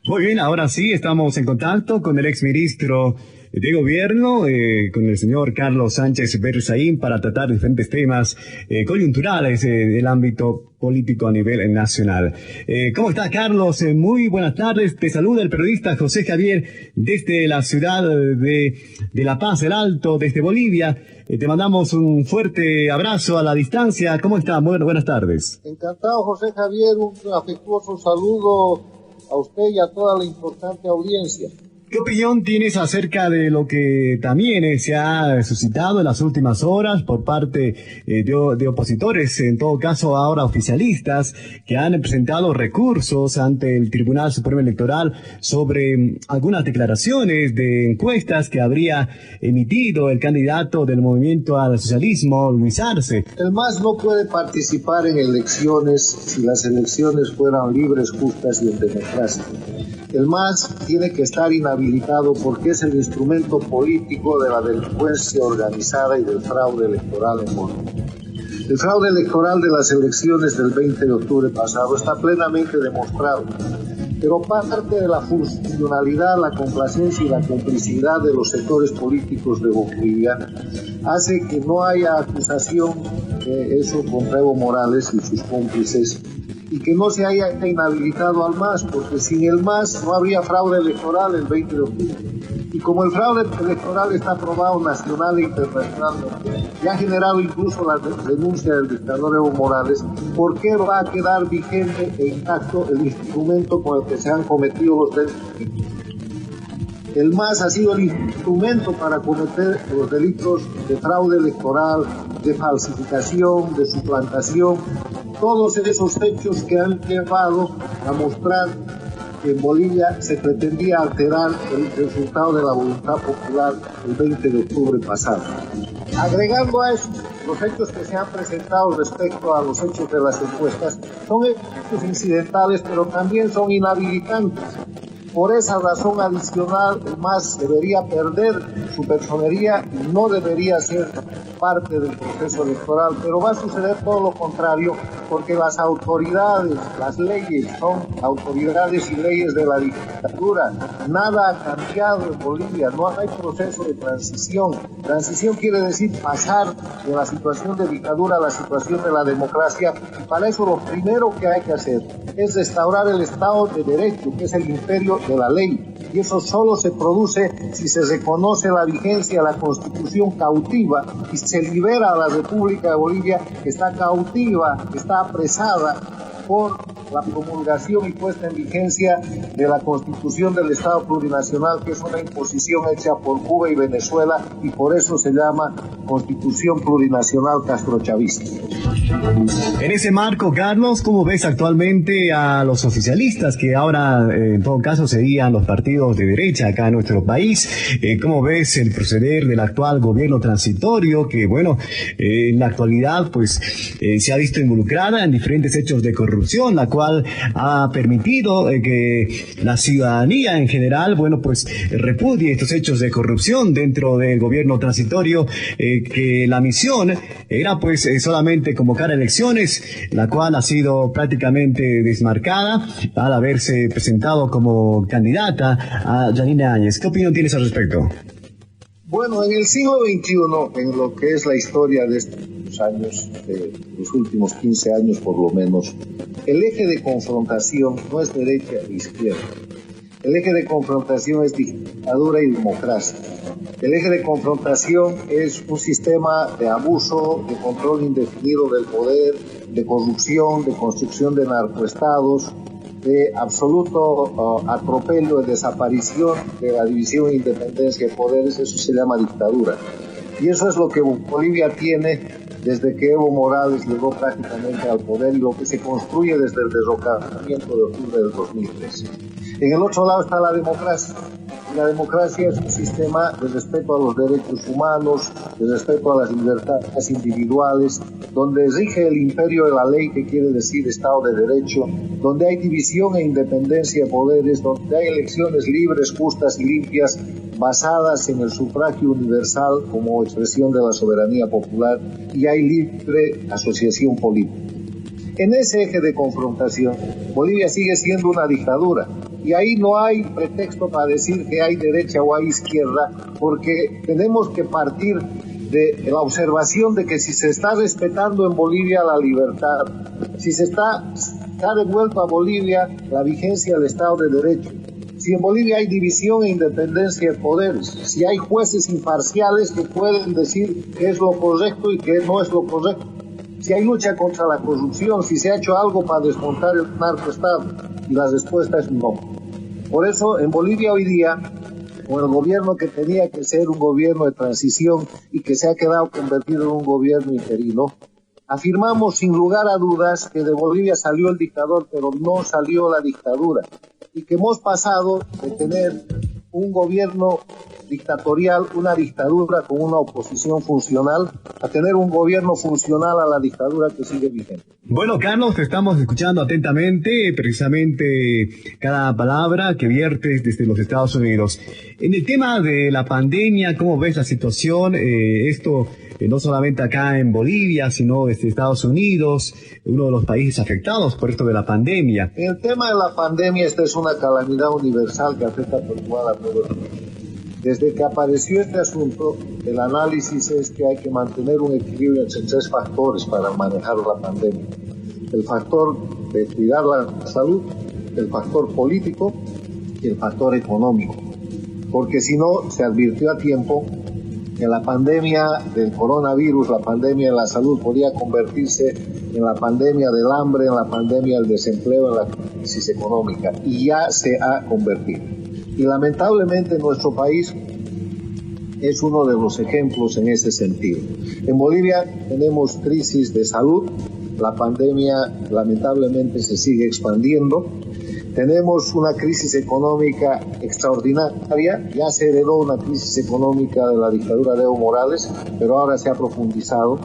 Muy bien, ahora sí estamos en contacto con el exministro de Gobierno, con el señor Carlos Sánchez Berzaín, para tratar diferentes temas coyunturales del ámbito político a nivel nacional. ¿Cómo está, Carlos? Muy buenas tardes. Te saluda el periodista José Javier desde la ciudad de La Paz, el Alto, desde Bolivia. Te mandamos un fuerte abrazo a la distancia. ¿Cómo está? Buenas tardes. Encantado, José Javier. Un afectuoso saludo a usted y a toda la importante audiencia. ¿Qué opinión tienes acerca de lo que también se ha suscitado en las últimas horas por parte de opositores, en todo caso ahora oficialistas, que han presentado recursos ante el Tribunal Supremo Electoral sobre algunas declaraciones de encuestas que habría emitido el candidato del Movimiento al Socialismo, Luis Arce? El MAS no puede participar en elecciones si las elecciones fueran libres, justas y en democracia. El MAS tiene que estar inhabilitado porque es el instrumento político de la delincuencia organizada y del fraude electoral en Bolivia. El fraude electoral de las elecciones del 20 de octubre pasado está plenamente demostrado, pero parte de la funcionalidad, la complacencia y la complicidad de los sectores políticos de Bolivia hace que no haya acusación de eso contra Evo Morales y sus cómplices, y que no se haya inhabilitado al MAS, porque sin el MAS no habría fraude electoral el 20 de octubre. Y como el fraude electoral está aprobado nacional e internacionalmente, y ha generado incluso la denuncia del dictador Evo Morales, ¿por qué va a quedar vigente e intacto el instrumento con el que se han cometido los delitos? El MAS ha sido el instrumento para cometer los delitos de fraude electoral, de falsificación, de suplantación, todos esos hechos que han llevado a mostrar que en Bolivia se pretendía alterar el resultado de la voluntad popular el 20 de octubre pasado. Agregando a eso, los hechos que se han presentado respecto a los hechos de las encuestas son hechos incidentales, pero también son inhabilitantes. Por esa razón adicional, el MAS debería perder su personería y no debería ser parte del proceso electoral, pero va a suceder todo lo contrario, porque las autoridades, las leyes son autoridades y leyes de la dictadura. Nada ha cambiado en Bolivia, no hay proceso de transición. Transición quiere decir pasar de la situación de dictadura a la situación de la democracia, y para eso lo primero que hay que hacer es restaurar el Estado de Derecho, que es el imperio de la ley. Y eso solo se produce si se reconoce la vigencia de la Constitución cautiva y se libera a la República de Bolivia, que está cautiva, que está apresada por la promulgación y puesta en vigencia de la Constitución del Estado Plurinacional, que es una imposición hecha por Cuba y Venezuela, y por eso se llama Constitución Plurinacional Castrochavista. En ese marco, Carlos, ¿cómo ves actualmente a los oficialistas que ahora, en todo caso, serían los partidos de derecha acá en nuestro país? ¿Cómo ves el proceder del actual gobierno transitorio que, bueno, en la actualidad, pues, se ha visto involucrada en diferentes hechos de corrupción, la cual ha permitido que la ciudadanía en general, bueno, pues, repudie estos hechos de corrupción dentro del gobierno transitorio, que la misión era, pues, solamente convocar elecciones, la cual ha sido prácticamente desmarcada al haberse presentado como candidata a Yanine Áñez. ¿Qué opinión tienes al respecto? Bueno, en el siglo XXI, en lo que es la historia de estos años, los últimos 15 años por lo menos, el eje de confrontación no es derecha e izquierda. El eje de confrontación es dictadura y democracia. El eje de confrontación es un sistema de abuso, de control indefinido del poder, de corrupción, de construcción de narcoestados, de absoluto atropello, de desaparición de la división e independencia de poderes. Eso se llama dictadura. Y eso es lo que Bolivia tiene desde que Evo Morales llegó prácticamente al poder y lo que se construye desde el derrocamiento de octubre del 2013. En el otro lado está la democracia. La democracia es un sistema de respeto a los derechos humanos, de respeto a las libertades individuales, donde rige el imperio de la ley, que quiere decir Estado de Derecho, donde hay división e independencia de poderes, donde hay elecciones libres, justas y limpias, basadas en el sufragio universal como expresión de la soberanía popular, y hay libre asociación política. En ese eje de confrontación, Bolivia sigue siendo una dictadura. Y ahí no hay pretexto para decir que hay derecha o hay izquierda, porque tenemos que partir de la observación de que si se está respetando en Bolivia la libertad, si se ha devuelto a Bolivia la vigencia del Estado de Derecho, si en Bolivia hay división e independencia de poderes, si hay jueces imparciales que pueden decir qué es lo correcto y qué no es lo correcto, si hay lucha contra la corrupción, si se ha hecho algo para desmontar el narcoestado, y la respuesta es no. Por eso en Bolivia hoy día, con el gobierno que tenía que ser un gobierno de transición y que se ha quedado convertido en un gobierno interino, afirmamos sin lugar a dudas que de Bolivia salió el dictador, pero no salió la dictadura, y que hemos pasado de tener un gobierno dictatorial, una dictadura con una oposición funcional, a tener un gobierno funcional a la dictadura que sigue vigente. Bueno, Carlos, te estamos escuchando atentamente, precisamente cada palabra que viertes desde los Estados Unidos. En el tema de la pandemia, ¿cómo ves la situación? Esto no solamente acá en Bolivia, sino desde Estados Unidos, uno de los países afectados por esto de la pandemia. En el tema de la pandemia, esta es una calamidad universal que afecta por igual a todo el mundo. Desde que apareció este asunto, el análisis es que hay que mantener un equilibrio entre tres factores para manejar la pandemia. El factor de cuidar la salud, el factor político y el factor económico. Porque si no, se advirtió a tiempo que la pandemia del coronavirus, la pandemia de la salud, podía convertirse en la pandemia del hambre, en la pandemia del desempleo, en la crisis económica. Y ya se ha convertido. Y lamentablemente nuestro país es uno de los ejemplos en ese sentido. En Bolivia tenemos crisis de salud, la pandemia lamentablemente se sigue expandiendo, tenemos una crisis económica extraordinaria, ya se heredó una crisis económica de la dictadura de Evo Morales, pero ahora se ha profundizado,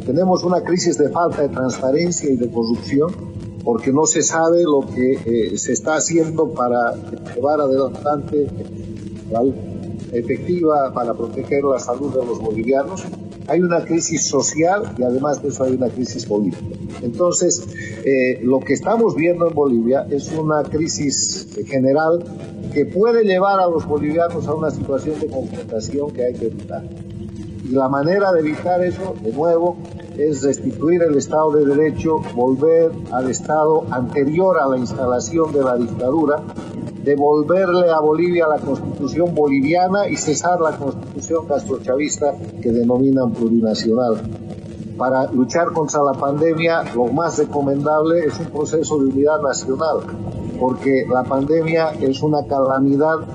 tenemos una crisis de falta de transparencia y de corrupción, porque no se sabe lo que se está haciendo para llevar adelante la lucha efectiva para proteger la salud de los bolivianos. Hay una crisis social y además de eso hay una crisis política. Entonces, lo que estamos viendo en Bolivia es una crisis general que puede llevar a los bolivianos a una situación de confrontación que hay que evitar. Y la manera de evitar eso, de nuevo, es restituir el Estado de Derecho, volver al Estado anterior a la instalación de la dictadura, devolverle a Bolivia la Constitución boliviana y cesar la Constitución castrochavista que denominan plurinacional. Para luchar contra la pandemia, lo más recomendable es un proceso de unidad nacional, porque la pandemia es una calamidad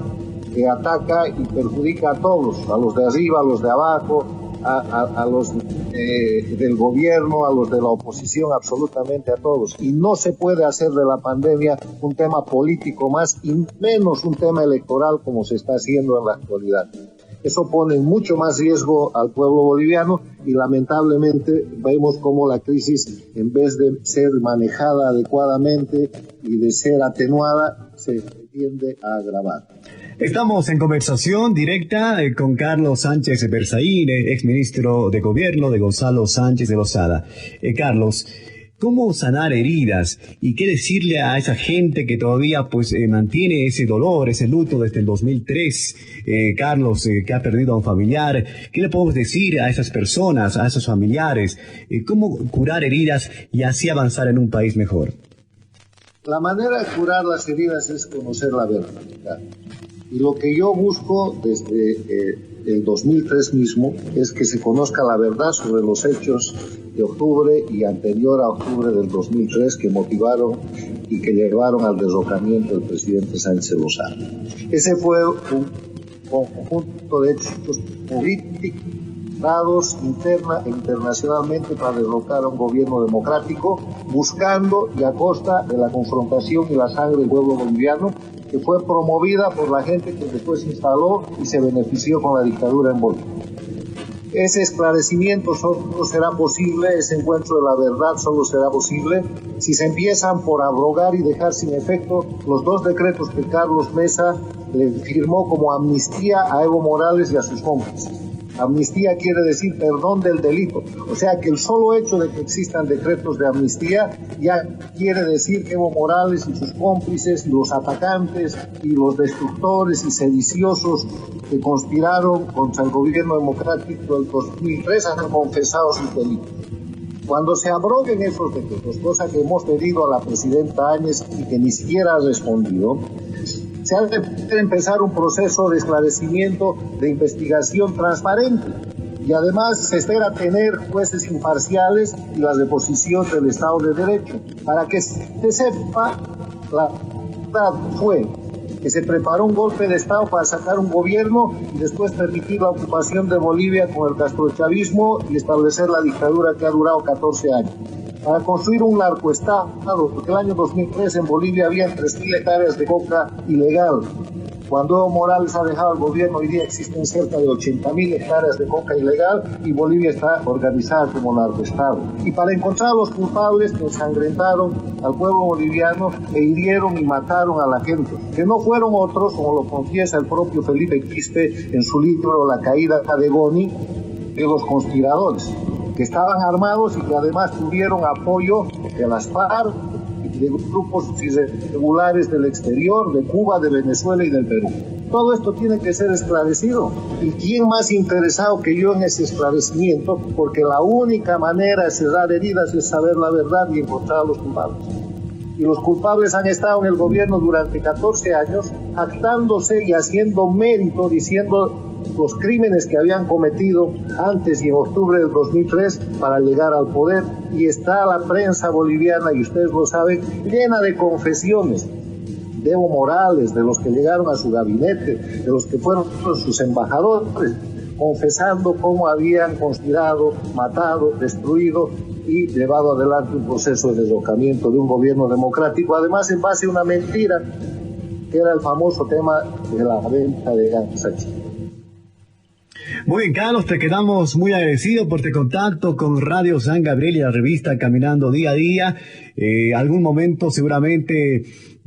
que ataca y perjudica a todos, a los de arriba, a los de abajo, a los del gobierno, a los de la oposición, absolutamente a todos. Y no se puede hacer de la pandemia un tema político más y menos un tema electoral como se está haciendo en la actualidad. Eso pone en mucho más riesgo al pueblo boliviano y lamentablemente vemos cómo la crisis, en vez de ser manejada adecuadamente y de ser atenuada, se tiende a agravar. Estamos en conversación directa con Carlos Sánchez Berzaín, exministro de Gobierno de Gonzalo Sánchez de Lozada. Carlos, ¿cómo sanar heridas? ¿Y qué decirle a esa gente que todavía mantiene ese dolor, ese luto desde el 2003? Carlos, que ha perdido a un familiar. ¿Qué le podemos decir a esas personas, a esos familiares? ¿Cómo curar heridas y así avanzar en un país mejor? La manera de curar las heridas es conocer la verdad. Y lo que yo busco desde el 2003 mismo es que se conozca la verdad sobre los hechos de octubre y anterior a octubre del 2003 que motivaron y que llevaron al derrocamiento del presidente Sánchez Lozada. Ese fue un conjunto de hechos políticos dados interna e internacionalmente para derrocar a un gobierno democrático, buscando y a costa de la confrontación y la sangre del pueblo boliviano, que fue promovida por la gente que después se instaló y se benefició con la dictadura en Bolivia. Ese esclarecimiento solo será posible, ese encuentro de la verdad solo será posible si se empiezan por abrogar y dejar sin efecto los dos decretos que Carlos Mesa le firmó como amnistía a Evo Morales y a sus cómplices. Amnistía quiere decir perdón del delito. O sea que el solo hecho de que existan decretos de amnistía ya quiere decir que Evo Morales y sus cómplices, y los atacantes, y los destructores y sediciosos que conspiraron contra el gobierno democrático del 2003 han confesado sus delitos. Cuando se abroguen esos decretos, cosa que hemos pedido a la presidenta Áñez y que ni siquiera ha respondido, se ha de empezar un proceso de esclarecimiento, de investigación transparente. Y además se espera tener jueces imparciales y la deposición del Estado de Derecho. Para que se sepa, la verdad fue que se preparó un golpe de Estado para sacar un gobierno y después permitir la ocupación de Bolivia con el castrochavismo y establecer la dictadura que ha durado 14 años. Para construir un narcoestado, porque el año 2003 en Bolivia había 3.000 hectáreas de coca ilegal. Cuando Evo Morales ha dejado el gobierno, hoy día existen cerca de 80.000 hectáreas de coca ilegal y Bolivia está organizada como narcoestado. Y para encontrar a los culpables que ensangrentaron al pueblo boliviano e hirieron y mataron a la gente, que no fueron otros, como lo confiesa el propio Felipe Quispe en su libro La caída de Goni, de los conspiradores, que estaban armados y que además tuvieron apoyo de las FARC, de grupos irregulares del exterior, de Cuba, de Venezuela y del Perú. Todo esto tiene que ser esclarecido. ¿Y quién más interesado que yo en ese esclarecimiento? Porque la única manera de cerrar heridas es saber la verdad y encontrar a los culpables. Y los culpables han estado en el gobierno durante 14 años, actándose y haciendo mérito, diciendo los crímenes que habían cometido antes y en octubre del 2003 para llegar al poder, y está la prensa boliviana, y ustedes lo saben, llena de confesiones de Evo Morales, de los que llegaron a su gabinete, de los que fueron sus embajadores, confesando cómo habían conspirado, matado, destruido y llevado adelante un proceso de derrocamiento de un gobierno democrático, además en base a una mentira, que era el famoso tema de la venta de gas a Chile. Muy bien, Carlos, te quedamos muy agradecidos por este contacto con Radio San Gabriel y la revista Caminando Día a Día. Algún momento seguramente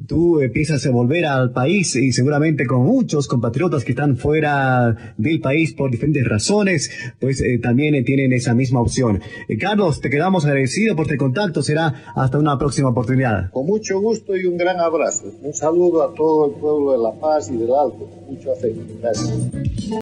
tú empiezas a volver al país y seguramente con muchos compatriotas que están fuera del país por diferentes razones, pues también tienen esa misma opción. Carlos, te quedamos agradecidos por este contacto. Será hasta una próxima oportunidad. Con mucho gusto y un gran abrazo. Un saludo a todo el pueblo de La Paz y del Alto. Mucho afecto. Gracias.